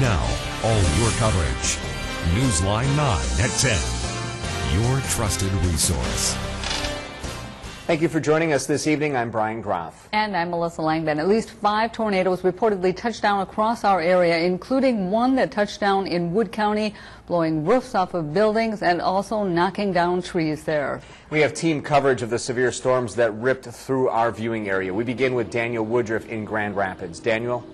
Now, all your coverage. Newsline 9 at 10. Your trusted resource. Thank you for joining us this evening. I'm Brian Groff. And I'm Melissa Langben. At least 5 tornadoes reportedly touched down across our area, including one that touched down in Wood County, blowing roofs off of buildings and also knocking down trees there. We have team coverage of the severe storms that ripped through our viewing area. We begin with Daniel Woodruff in Grand Rapids. Daniel?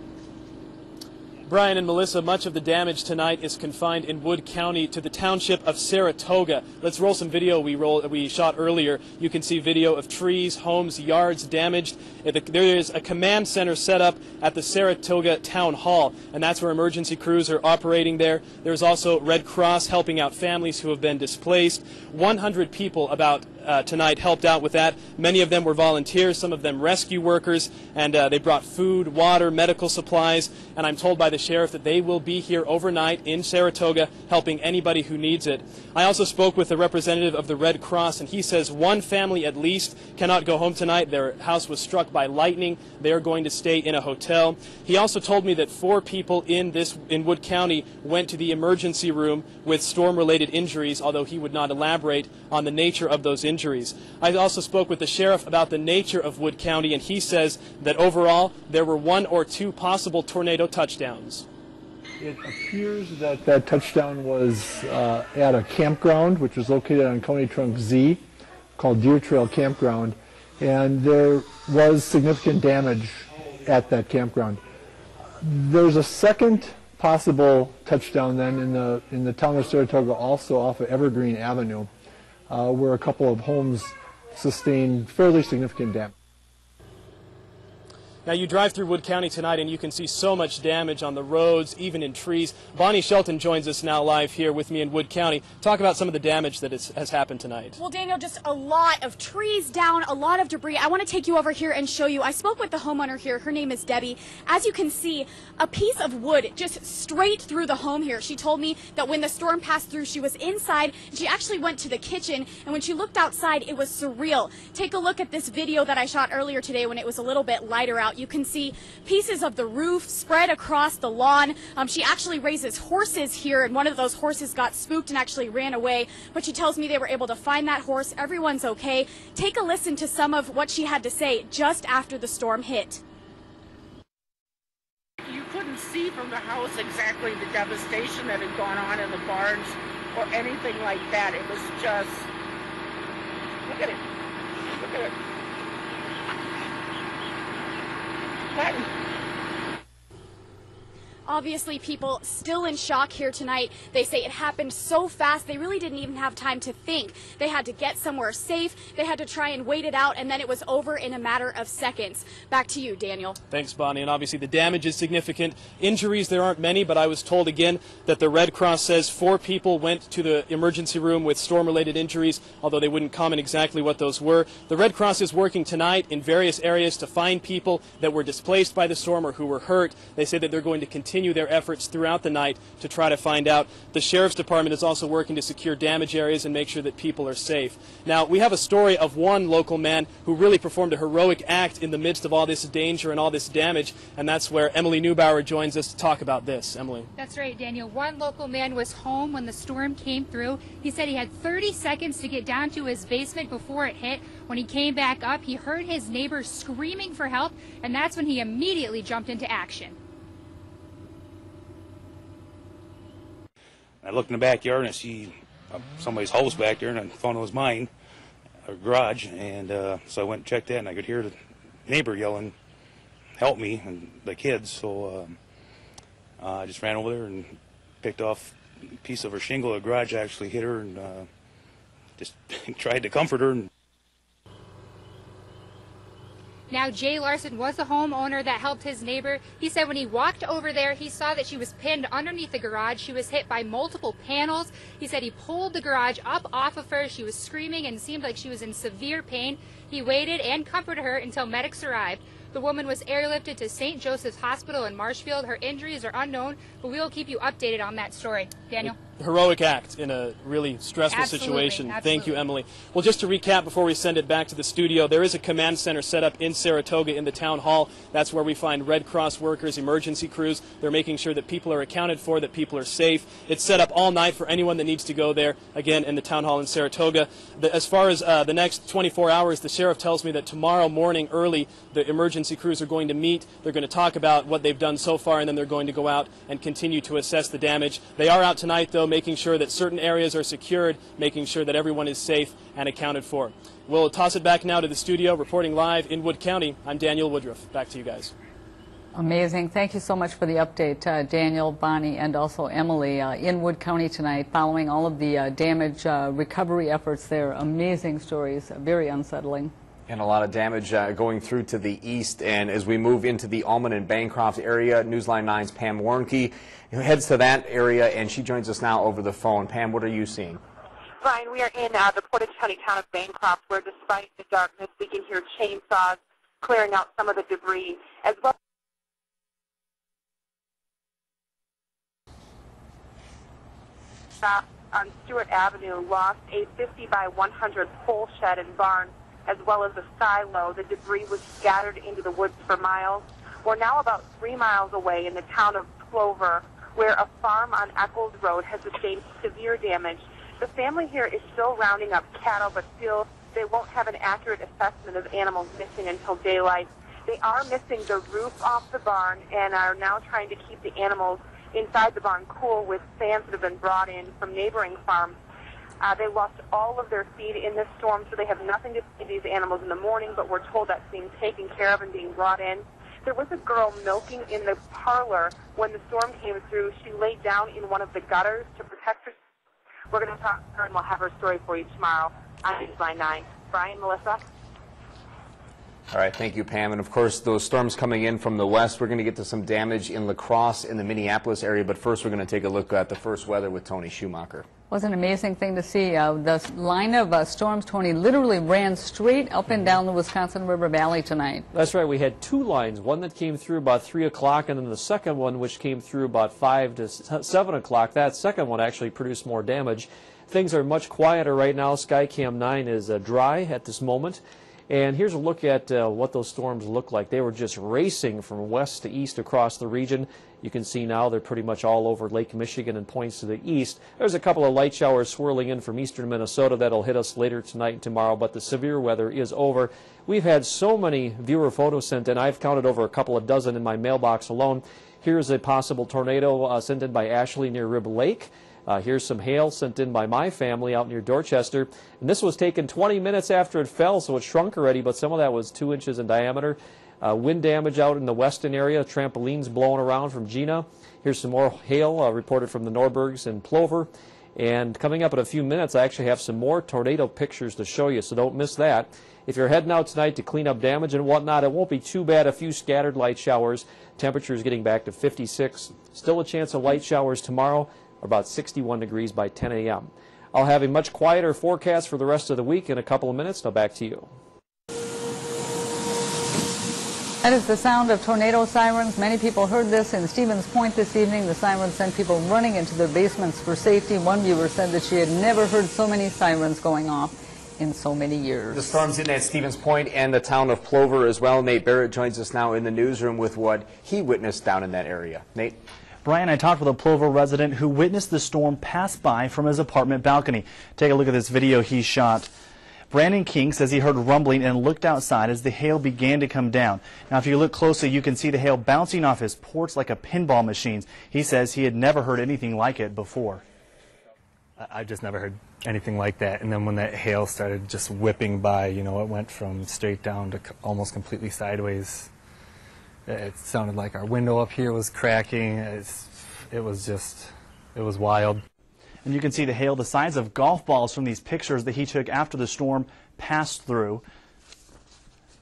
Brian and Melissa, much of the damage tonight is confined in Wood County to the township of Saratoga. Let's roll some video we shot earlier. You can see video of trees, homes, yards damaged. There is a command center set up at the Saratoga Town Hall, and that's where emergency crews are operating there. There's also Red Cross helping out families who have been displaced. 100 people tonight helped out with that. Many of them were volunteers, some of them rescue workers, and they brought food, water, medical supplies, and I'm told by the sheriff that they will be here overnight in Saratoga helping anybody who needs it. I also spoke with a representative of the Red Cross, and he says one family at least cannot go home tonight. Their house was struck by lightning. They are going to stay in a hotel. He also told me that 4 people in Wood County went to the emergency room with storm-related injuries, although he would not elaborate on the nature of those injuries. I also spoke with the sheriff about the nature of Wood County, and he says that overall there were 1 or 2 possible tornado touchdowns. It appears that that touchdown was at a campground, which was located on County Trunk Z, called Deer Trail Campground, and there was significant damage at that campground. There's a second possible touchdown then in the town of Saratoga, also off of Evergreen Avenue, where a couple of homes sustained fairly significant damage. Now, you drive through Wood County tonight and you can see so much damage on the roads, even in trees. Bonnie Shelton joins us now live here with me in Wood County. Talk about some of the damage that has happened tonight. Well, Daniel, just a lot of trees down, a lot of debris. I want to take you over here and show you. I spoke with the homeowner here. Her name is Debbie. As you can see, a piece of wood just straight through the home here. She told me that when the storm passed through, she was inside, and she actually went to the kitchen, and when she looked outside, it was surreal. Take a look at this video that I shot earlier today when it was a little bit lighter out. You can see pieces of the roof spread across the lawn. She actually raises horses here, and one of those horses got spooked and actually ran away, but she tells me they were able to find that horse. Everyone's okay. Take a listen to some of what she had to say just after the storm hit. You couldn't see from the house exactly the devastation that had gone on in the barns or anything like that. It was just, look at it, look at it. Obviously, people still in shock here tonight. They say it happened so fast, they really didn't even have time to think. They had to get somewhere safe, they had to try and wait it out, and then it was over in a matter of seconds. Back to you, Daniel. Thanks, Bonnie. And obviously the damage is significant. Injuries, there aren't many, but I was told again that the Red Cross says 4 people went to the emergency room with storm-related injuries, although they wouldn't comment exactly what those were. The Red Cross is working tonight in various areas to find people that were displaced by the storm or who were hurt. They say that they're going to continue their efforts throughout the night to try to find out. The Sheriff's Department is also working to secure damage areas and make sure that people are safe. Now, we have a story of one local man who really performed a heroic act in the midst of all this danger and all this damage, and that's where Emily Neubauer joins us to talk about this. Emily. That's right, Daniel. One local man was home when the storm came through. He said he had 30 seconds to get down to his basement before it hit. When he came back up, he heard his neighbors screaming for help, and that's when he immediately jumped into action. I looked in the backyard and I see somebody's house back there, and I found it was mine, a garage, and so I went and checked that, and I could hear the neighbor yelling, "Help me," and the kids, so I just ran over there and picked off a piece of her shingle. The garage actually hit her, and just tried to comfort her. Now, Jay Larson was the homeowner that helped his neighbor. He said when he walked over there, he saw that she was pinned underneath the garage. She was hit by multiple panels. He said he pulled the garage up off of her. She was screaming and seemed like she was in severe pain. He waited and comforted her until medics arrived. The woman was airlifted to St. Joseph's Hospital in Marshfield. Her injuries are unknown, but we will keep you updated on that story. Daniel. heroic act in a really stressful situation. Thank you, Emily. Well, just to recap before we send it back to the studio, there is a command center set up in Saratoga in the town hall. That's where we find Red Cross workers, emergency crews. They're making sure that people are accounted for, that people are safe. It's set up all night for anyone that needs to go there, again, in the town hall in Saratoga. As far as the next 24 hours, the sheriff tells me that tomorrow morning early, the emergency crews are going to meet. They're going to talk about what they've done so far, and then they're going to go out and continue to assess the damage. They are out tonight, though, making sure that certain areas are secured, making sure that everyone is safe and accounted for. We'll toss it back now to the studio. Reporting live in Wood County, I'm Daniel Woodruff. Back to you guys. Amazing. Thank you so much for the update, Daniel, Bonnie, and also Emily in Wood County tonight, following all of the damage recovery efforts there. Amazing stories, very unsettling. And a lot of damage going through to the east. And as we move into the Allman and Bancroft area, Newsline 9's Pam Warnke heads to that area, and she joins us now over the phone. Pam, what are you seeing? Brian, we are in the Portage County town of Bancroft, where despite the darkness, we can hear chainsaws clearing out some of the debris, as well. On Stewart Avenue lost a 50 by 100 pole shed and barn, as well as a silo. The debris was scattered into the woods for miles. We're now about 3 miles away in the town of Plover, where a farm on Eccles Road has sustained severe damage. The family here is still rounding up cattle, but still they won't have an accurate assessment of animals missing until daylight. They are missing the roof off the barn and are now trying to keep the animals inside the barn cool with fans that have been brought in from neighboring farms. They lost all of their feed in this storm, so they have nothing to feed these animals in the morning, but we're told that's being taken care of and being brought in. There was a girl milking in the parlor when the storm came through. She laid down in one of the gutters to protect herself. We're going to talk to her, and we'll have her story for you tomorrow on Newsline 9. Brian, Melissa? All right, thank you, Pam. And of course, those storms coming in from the west, we're going to get to some damage in La Crosse in the Minneapolis area, but first we're going to take a look at the first weather with Tony Schumacher. It was an amazing thing to see. The line of storms, Tony, literally ran straight up and down the Wisconsin River Valley tonight. That's right. We had two lines, one that came through about 3 o'clock, and then the second one, which came through about 5 to 7 o'clock. That second one actually produced more damage. Things are much quieter right now. Skycam 9 is dry at this moment. And here's a look at what those storms look like. They were just racing from west to east across the region. You can see now they're pretty much all over Lake Michigan and points to the east. There's a couple of light showers swirling in from eastern Minnesota that'll hit us later tonight and tomorrow, but the severe weather is over. We've had so many viewer photos sent in. I've counted over a couple of dozen in my mailbox alone. Here's a possible tornado sent in by Ashley near Rib Lake. Here's some hail sent in by my family out near Dorchester. And this was taken 20 minutes after it fell, so it shrunk already, but some of that was 2 inches in diameter. Wind damage out in the western area, trampolines blowing around from Gina. Here's some more hail reported from the Norbergs and Plover. And coming up in a few minutes, I actually have some more tornado pictures to show you, so don't miss that. If you're heading out tonight to clean up damage and whatnot, it won't be too bad. A few scattered light showers. Temperatures getting back to 56. Still a chance of light showers tomorrow, about 61 degrees by 10 a.m. I'll have a much quieter forecast for the rest of the week in a couple of minutes. Now back to you. That is the sound of tornado sirens. Many people heard this in Stevens Point this evening. The sirens sent people running into their basements for safety. One viewer said that she had never heard so many sirens going off in so many years. The storms in at Stevens Point and the town of Plover as well. Nate Barrett joins us now in the newsroom with what he witnessed down in that area. Nate? Brian, I talked with a Plover resident who witnessed the storm pass by from his apartment balcony. Take a look at this video he shot. Brandon King says he heard rumbling and looked outside as the hail began to come down. Now, if you look closely, you can see the hail bouncing off his porch like a pinball machine. He says he had never heard anything like it before. I've just never heard anything like that. And then when that hail started just whipping by, you know, it went from straight down to almost completely sideways. It sounded like our window up here was cracking. It was wild. And you can see the hail the size of golf balls from these pictures that he took after the storm passed through.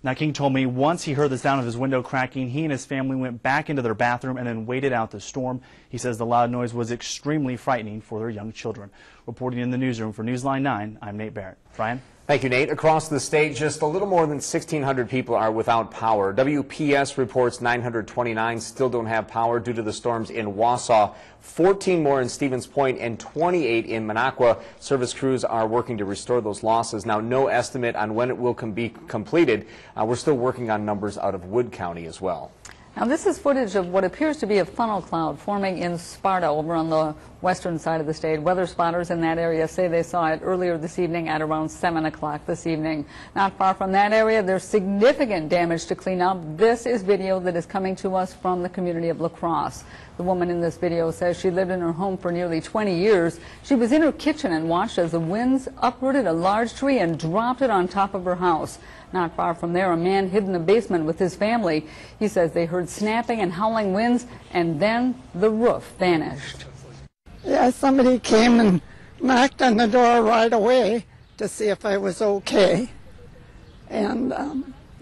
Now, King told me once he heard the sound of his window cracking, he and his family went back into their bathroom and then waited out the storm. He says the loud noise was extremely frightening for their young children. Reporting in the newsroom for Newsline 9, I'm Nate Barrett. Brian? Thank you, Nate. Across the state, just a little more than 1,600 people are without power. WPS reports 929 still don't have power due to the storms in Wausau, 14 more in Stevens Point, and 28 in Minocqua. Service crews are working to restore those losses. Now, no estimate on when it will be completed. We're still working on numbers out of Wood County as well. Now, this is footage of what appears to be a funnel cloud forming in Sparta over on the western side of the state. Weather spotters in that area say they saw it earlier this evening at around 7 o'clock this evening. Not far from that area, there's significant damage to clean up. This is video that is coming to us from the community of La Crosse. The woman in this video says she lived in her home for nearly 20 years. She was in her kitchen and watched as the winds uprooted a large tree and dropped it on top of her house. Not far from there, a man hid in the basement with his family. He says they heard snapping and howling winds, and then the roof vanished. Yeah, somebody came and knocked on the door right away to see if I was okay. And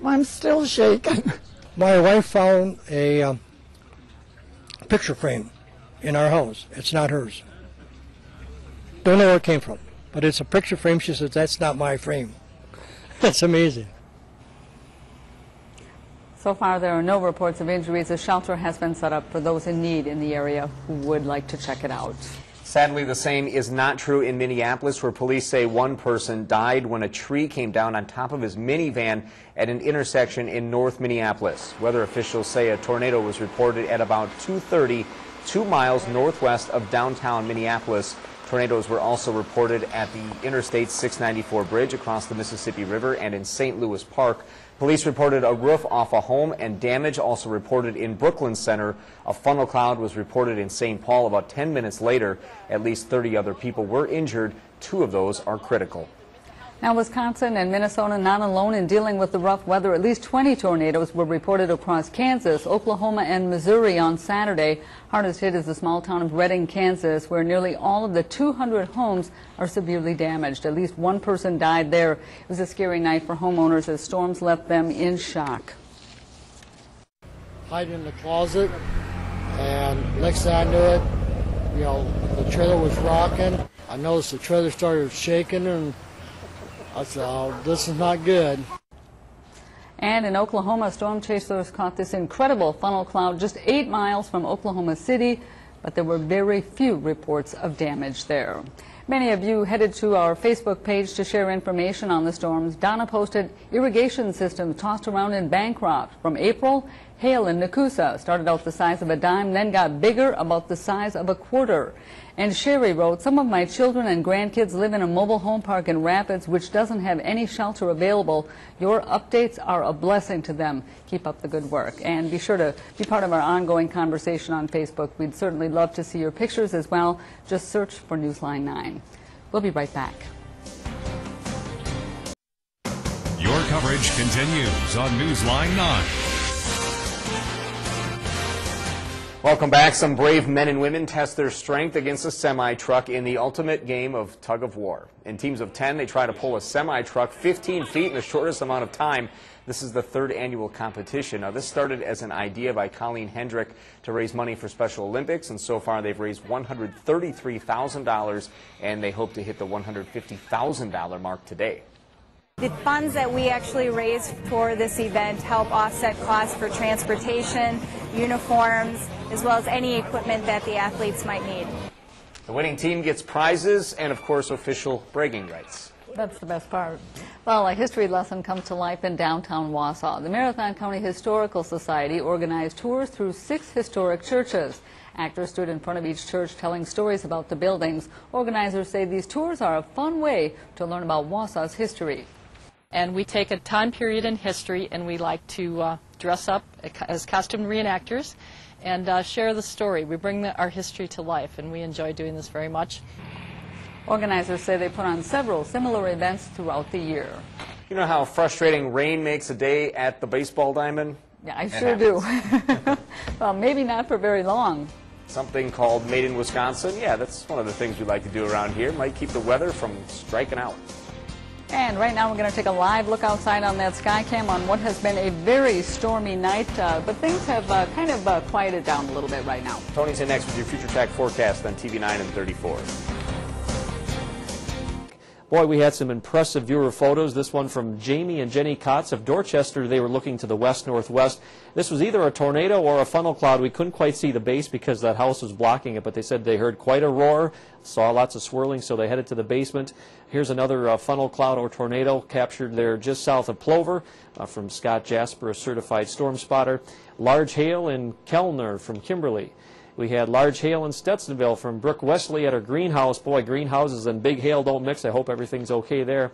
I'm still shaking. My wife found a picture frame in our house. It's not hers. Don't know where it came from, but it's a picture frame. She says, that's not my frame. That's amazing. So far, there are no reports of injuries. A shelter has been set up for those in need in the area who would like to check it out. Sadly, the same is not true in Minneapolis, where police say one person died when a tree came down on top of his minivan at an intersection in North Minneapolis. Weather officials say a tornado was reported at about 2:30, 2 miles northwest of downtown Minneapolis. Tornadoes were also reported at the Interstate 694 bridge across the Mississippi River and in St. Louis Park. Police reported a roof off a home, and damage also reported in Brooklyn Center. A funnel cloud was reported in St. Paul about 10 minutes later. At least 30 other people were injured. 2 of those are critical. Now, Wisconsin and Minnesota not alone in dealing with the rough weather. At least 20 tornadoes were reported across Kansas, Oklahoma, and Missouri on Saturday. Hardest hit is the small town of Redding, Kansas, where nearly all of the 200 homes are severely damaged. At least one person died there. It was a scary night for homeowners as storms left them in shock. Hide in the closet, and next thing I knew it, you know, the trailer was rocking. I noticed the trailer started shaking, and I said, oh, this is not good. And in Oklahoma, storm chasers caught this incredible funnel cloud just 8 miles from Oklahoma City, but there were very few reports of damage there. Many of you headed to our Facebook page to share information on the storms. Donna posted irrigation systems tossed around in Bancroft. From April, hail in Nakusa started out the size of a dime, then got bigger, about the size of a quarter. And Sherry wrote, some of my children and grandkids live in a mobile home park in Rapids, which doesn't have any shelter available. Your updates are a blessing to them. Keep up the good work. And be sure to be part of our ongoing conversation on Facebook. We'd certainly love to see your pictures as well. Just search for Newsline 9. We'll be right back. Your coverage continues on Newsline 9. Welcome back. Some brave men and women test their strength against a semi-truck in the ultimate game of tug of war. In teams of 10, they try to pull a semi-truck 15 feet in the shortest amount of time. This is the 3rd annual competition. Now, this started as an idea by Colleen Hendrick to raise money for Special Olympics, and so far they've raised $133,000, and they hope to hit the $150,000 mark today. The funds that we actually raise for this event help offset costs for transportation, uniforms, as well as any equipment that the athletes might need. The winning team gets prizes and, of course, official bragging rights. That's the best part. Well, a history lesson comes to life in downtown Wausau. The Marathon County Historical Society organized tours through 6 historic churches. Actors stood in front of each church telling stories about the buildings. Organizers say these tours are a fun way to learn about Wausau's history. And we take a time period in history, and we like to dress up as costume reenactors and share the story. We bring our history to life, and we enjoy doing this very much. Organizers say they put on several similar events throughout the year. You know how frustrating rain makes a day at the baseball diamond? Yeah, I sure do. Well, maybe not for very long. Something called Made in Wisconsin. Yeah, that's one of the things we like to do around here. Might keep the weather from striking out. And right now we're going to take a live look outside on that sky cam on what has been a very stormy night, but things have kind of quieted down a little bit right now. Tony's in next with your Future Track forecast on TV 9 and 34. Boy, we had some impressive viewer photos. This one from Jamie and Jenny Kotz of Dorchester. They were looking to the west-northwest. This was either a tornado or a funnel cloud. We couldn't quite see the base because that house was blocking it, but they said they heard quite a roar, saw lots of swirling, so they headed to the basement. Here's another funnel cloud or tornado captured there just south of Plover from Scott Jasper, a certified storm spotter. Large hail in Kellner from Kimberly. We had large hail in Stetsonville from Brooke Wesley at her greenhouse. Boy, greenhouses and big hail don't mix. I hope everything's okay there.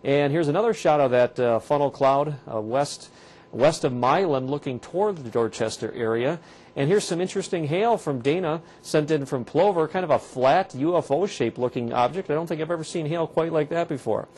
And here's another shot of that funnel cloud west of Milan looking toward the Dorchester area. And here's some interesting hail from Dana sent in from Plover, kind of a flat UFO-shaped looking object. I don't think I've ever seen hail quite like that before.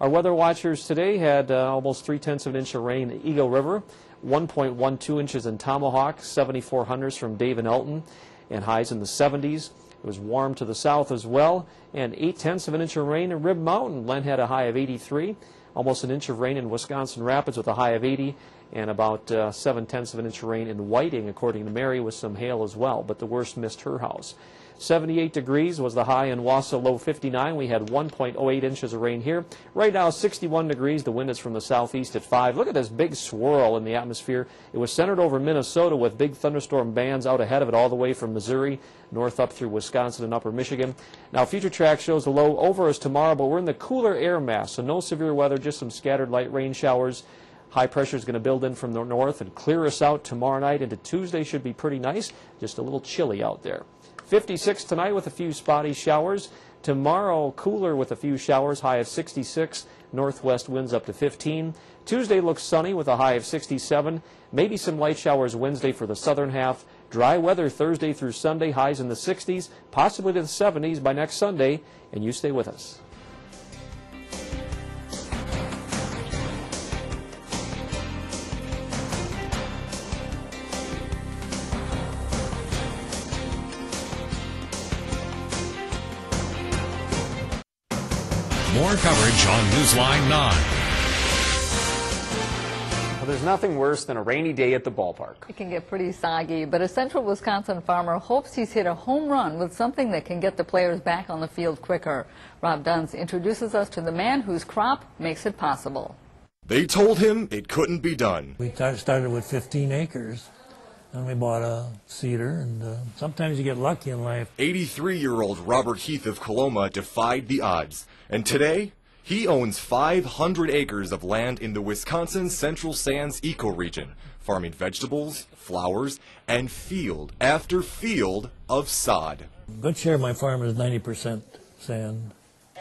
Our weather watchers today had almost 3/10 of an inch of rain in Eagle River, 1.12 inches in Tomahawk, 7,400s from Dave and Elton, and highs in the 70s. It was warm to the south as well, and 8/10 of an inch of rain in Rib Mountain. Len had a high of 83, almost an inch of rain in Wisconsin Rapids with a high of 80, and about 7/10 of an inch of rain in Whiting, according to Mary, with some hail as well, but the worst missed her house. 78 degrees was the high in Wausau, low 59. We had 1.08 inches of rain here. Right now, 61 degrees. The wind is from the southeast at 5. Look at this big swirl in the atmosphere. It was centered over Minnesota with big thunderstorm bands out ahead of it all the way from Missouri, north up through Wisconsin and upper Michigan. Now, Future Track shows the low over us tomorrow, but we're in the cooler air mass, so no severe weather, just some scattered light rain showers. High pressure is going to build in from the north and clear us out tomorrow night into Tuesday. Should be pretty nice, just a little chilly out there. 56 tonight with a few spotty showers. Tomorrow, cooler with a few showers, high of 66. Northwest winds up to 15. Tuesday looks sunny with a high of 67. Maybe some light showers Wednesday for the southern half. Dry weather Thursday through Sunday, highs in the 60s, possibly to the 70s by next Sunday. And you stay with us. More coverage on Newsline 9. Well, there's nothing worse than a rainy day at the ballpark. It can get pretty soggy, but a central Wisconsin farmer hopes he's hit a home run with something that can get the players back on the field quicker. Rob Duns introduces us to the man whose crop makes it possible. They told him it couldn't be done. We started with 15 acres. And we bought a cedar, and sometimes you get lucky in life. 83-year-old Robert Heath of Coloma defied the odds. And today, he owns 500 acres of land in the Wisconsin Central Sands ecoregion, farming vegetables, flowers, and field after field of sod. A good share of my farm is 90% sand,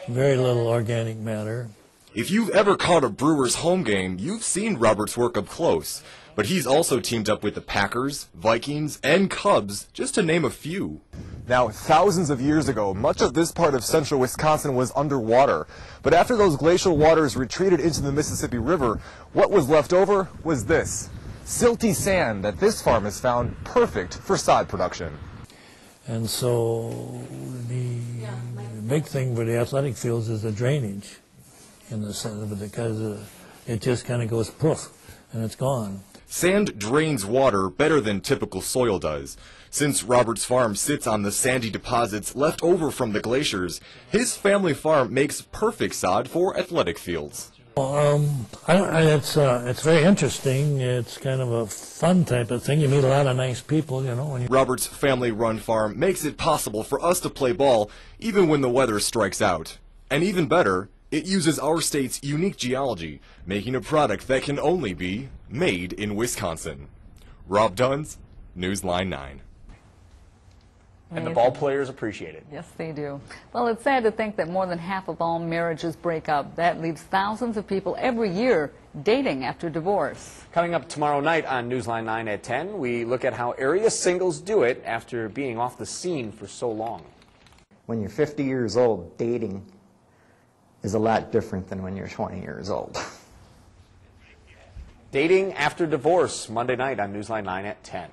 very little organic matter. If you've ever caught a Brewers home game, you've seen Robert's work up close. But he's also teamed up with the Packers, Vikings, and Cubs, just to name a few. Now, thousands of years ago, much of this part of central Wisconsin was underwater. But after those glacial waters retreated into the Mississippi River, what was left over was this, silty sand that this farm has found perfect for sod production. And so the big thing for the athletic fields is the drainage in the center of it, because it just kind of goes poof and it's gone. Sand drains water better than typical soil does. Since Robert's farm sits on the sandy deposits left over from the glaciers, his family farm makes perfect sod for athletic fields. It's very interesting. It's kind of a fun type of thing. You meet a lot of nice people, you know. Robert's family-run farm makes it possible for us to play ball even when the weather strikes out. And even better, it uses our state's unique geology, making a product that can only be made in Wisconsin. Rob Duns, Newsline 9. And the ball players appreciate it. Yes, they do. Well, it's sad to think that more than half of all marriages break up. That leaves thousands of people every year dating after divorce. Coming up tomorrow night on Newsline 9 at 10, we look at how area singles do it after being off the scene for so long. When you're 50 years old, dating is a lot different than when you're 20 years old. Dating after divorce, Monday night on Newsline 9 at 10.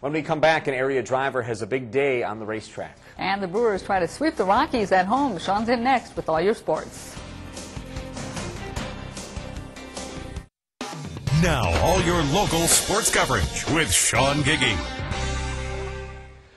When we come back, an area driver has a big day on the racetrack. And the Brewers try to sweep the Rockies at home. Sean's in next with all your sports. Now, all your local sports coverage with Sean Giggy.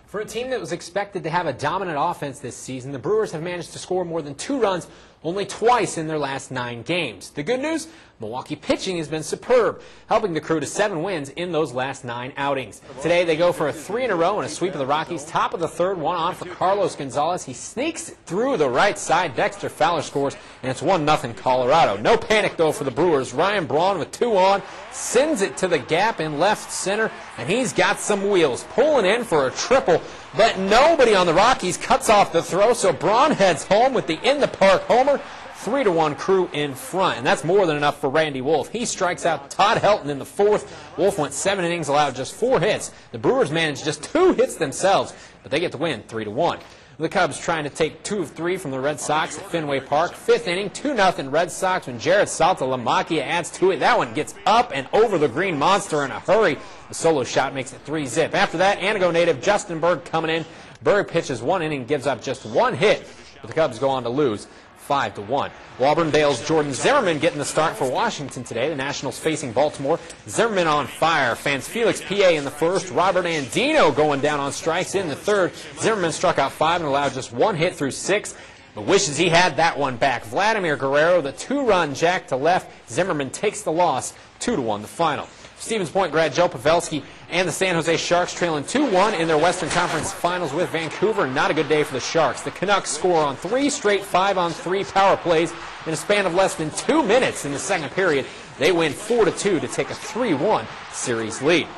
For a team that was expected to have a dominant offense this season, the Brewers have managed to score more than 2 runs only twice in their last 9 games. The good news, Milwaukee pitching has been superb, helping the Crew to 7 wins in those last 9 outings. Today they go for a 3 in a row and a sweep of the Rockies. Top of the 3rd, one on for Carlos Gonzalez. He sneaks through the right side. Dexter Fowler scores, and it's 1-0 Colorado. No panic, though, for the Brewers. Ryan Braun with 2 on, sends it to the gap in left center, and he's got some wheels. Pulling in for a triple, but nobody on the Rockies cuts off the throw, so Braun heads home with the in-the-park homer. 3-1 Crew in front, and that's more than enough for Randy Wolf. He strikes out Todd Helton in the 4th. Wolf went 7 innings, allowed just 4 hits. The Brewers managed just 2 hits themselves, but they get the win 3-1. The Cubs trying to take 2 of 3 from the Red Sox at Fenway Park. 5th inning, 2-0 Red Sox when Jared Saltalamacchia adds to it. That one gets up and over the Green Monster in a hurry. The solo shot makes it 3-zip. After that, Anago native Justin Berg coming in. Berg pitches 1 inning, gives up just 1 hit, but the Cubs go on to lose 5-1. Auburndale's Jordan Zimmerman getting the start for Washington today. The Nationals facing Baltimore. Zimmerman on fire. Fans Felix PA in the 1st. Robert Andino going down on strikes in the 3rd. Zimmerman struck out 5 and allowed just 1 hit through 6. But wishes he had that one back. Vladimir Guerrero, the 2-run jack to left. Zimmerman takes the loss, 2-1 the final. Stevens Point grad Joe Pavelski and the San Jose Sharks trailing 2-1 in their Western Conference Finals with Vancouver. Not a good day for the Sharks. The Canucks score on 3 straight 5-on-3 power plays in a span of less than 2 minutes in the second period. They win 4-2 to take a 3-1 series lead.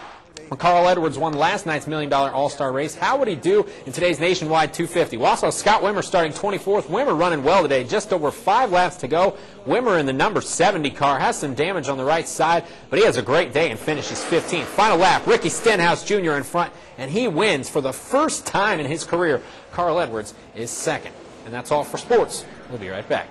When Carl Edwards won last night's $1 million All-Star race, how would he do in today's nationwide 250? We also have Scott Wimmer starting 24th. Wimmer running well today, just over 5 laps to go. Wimmer in the number 70 car has some damage on the right side, but he has a great day and finishes 15th. Final lap, Ricky Stenhouse Jr. in front, and he wins for the first time in his career. Carl Edwards is 2nd. And that's all for sports. We'll be right back.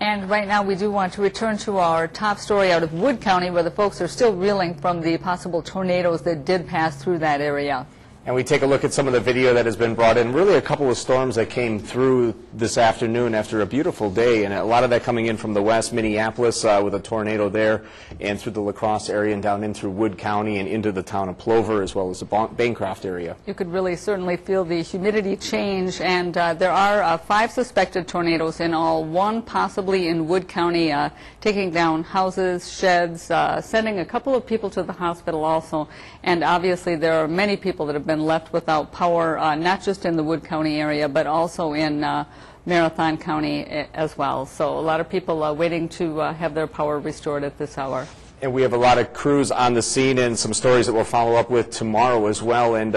And right now we do want to return to our top story out of Wood County, where the folks are still reeling from the possible tornadoes that did pass through that area. And we take a look at some of the video that has been brought in. Really a couple of storms that came through this afternoon after a beautiful day, and a lot of that coming in from the west, Minneapolis with a tornado there, and through the La Crosse area and down in through Wood County and into the town of Plover, as well as the Bancroft area. You could really certainly feel the humidity change, and there are 5 suspected tornadoes in all, 1 possibly in Wood County, taking down houses, sheds, sending a couple of people to the hospital also, and obviously there are many people that have been left without power, not just in the Wood County area, but also in Marathon County as well. So a lot of people waiting to have their power restored at this hour. And we have a lot of crews on the scene and some stories that we'll follow up with tomorrow as well. And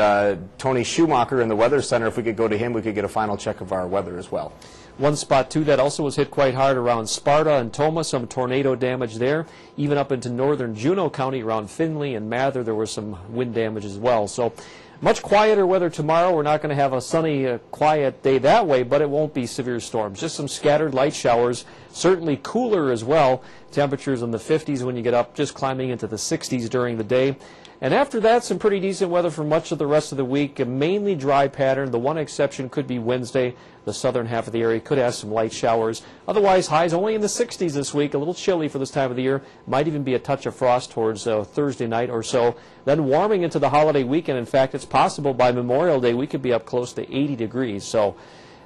Tony Schumacher in the Weather Center, if we could go to him, we could get a final check of our weather as well. One spot, too, that also was hit quite hard around Sparta and Toma, some tornado damage there. Even up into northern Juneau County around Findlay and Mather, there was some wind damage as well. So much quieter weather tomorrow. We're not going to have a sunny, quiet day that way, but it won't be severe storms. Just some scattered light showers, certainly cooler as well. Temperatures in the 50s when you get up, just climbing into the 60s during the day. And after that, some pretty decent weather for much of the rest of the week. A mainly dry pattern. The one exception could be Wednesday. The southern half of the area could have some light showers. Otherwise, highs only in the 60s this week. A little chilly for this time of the year. Might even be a touch of frost towards Thursday night or so. Then warming into the holiday weekend. In fact, it's possible by Memorial Day we could be up close to 80 degrees. So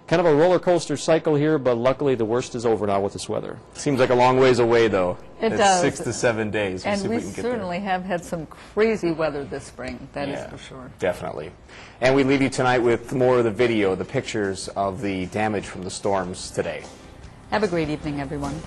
kind of a roller coaster cycle here, but luckily the worst is over now with this weather. Seems like a long ways away, though. It does. 6 to 7 days. We'll and we certainly have had some crazy weather this spring, that is for sure. Definitely. And we leave you tonight with more of the video, the pictures of the damage from the storms today. Have a great evening, everyone.